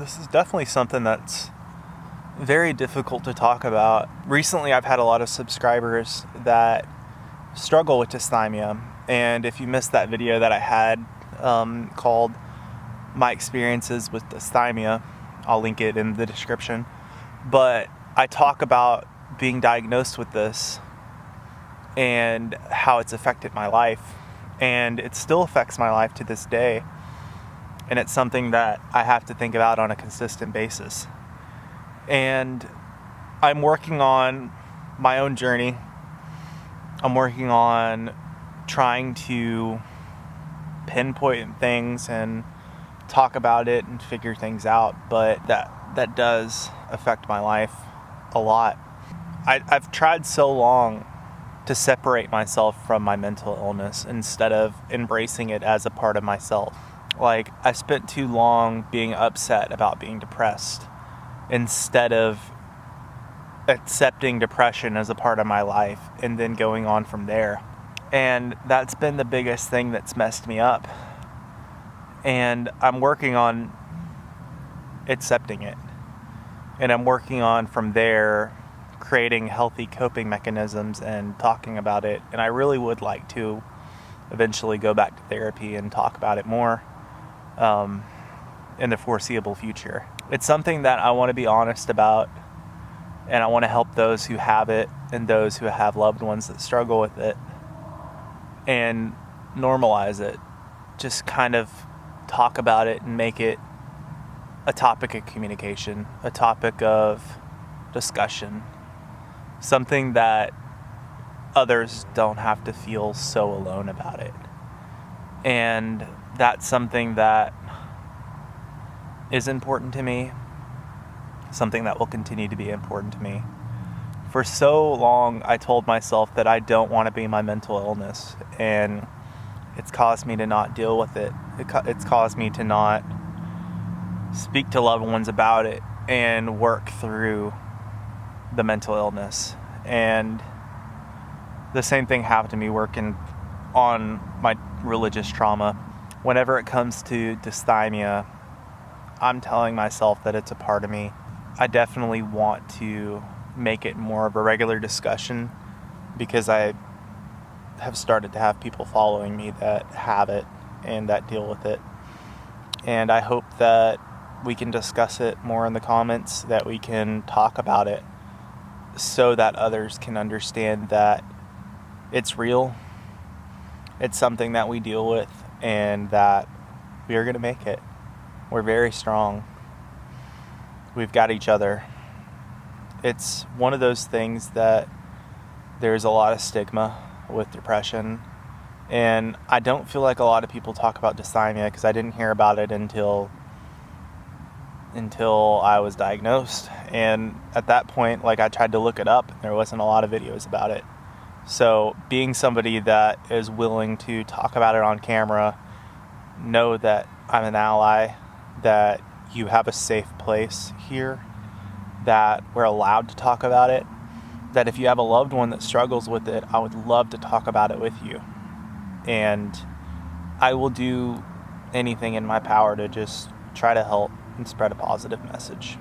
This is definitely something that's very difficult to talk about. Recently, I've had a lot of subscribers that struggle with dysthymia. And if you missed that video that I had called My Experiences with Dysthymia, I'll link it in the description. But I talk about being diagnosed with this and how it's affected my life. And it still affects my life to this day. And it's something that I have to think about on a consistent basis. And I'm working on my own journey. I'm working on trying to pinpoint things and talk about it and figure things out, but that does affect my life a lot. I've tried so long to separate myself from my mental illness instead of embracing it as a part of myself. Like, I spent too long being upset about being depressed instead of accepting depression as a part of my life and then going on from there. And that's been the biggest thing that's messed me up. And I'm working on accepting it. And I'm working on from there creating healthy coping mechanisms and talking about it. And I really would like to eventually go back to therapy and talk about it more in the foreseeable future. It's something that I want to be honest about, and I want to help those who have it and those who have loved ones that struggle with it and normalize it. Just kind of talk about it and make it a topic of communication, a topic of discussion, something that others don't have to feel so alone about it. And that's something that is important to me, something that will continue to be important to me. For so long, I told myself that I don't want to be my mental illness, and it's caused me to not deal with it. It's caused me to not speak to loved ones about it and work through the mental illness. And the same thing happened to me working on my religious trauma. Whenever it comes to dysthymia, I'm telling myself that it's a part of me. I definitely want to make it more of a regular discussion because I have started to have people following me that have it and that deal with it. And I hope that we can discuss it more in the comments, that we can talk about it so that others can understand that it's real, it's something that we deal with, and that we are going to make it. We're very strong. We've got each other. It's one of those things that there's a lot of stigma with depression, and I don't feel like a lot of people talk about dysthymia because I didn't hear about it until I was diagnosed. And at that point, I tried to look it up, and there wasn't a lot of videos about it. So being somebody that is willing to talk about it on camera, know that I'm an ally, that you have a safe place here, that we're allowed to talk about it, that if you have a loved one that struggles with it, I would love to talk about it with you. And I will do anything in my power to just try to help and spread a positive message.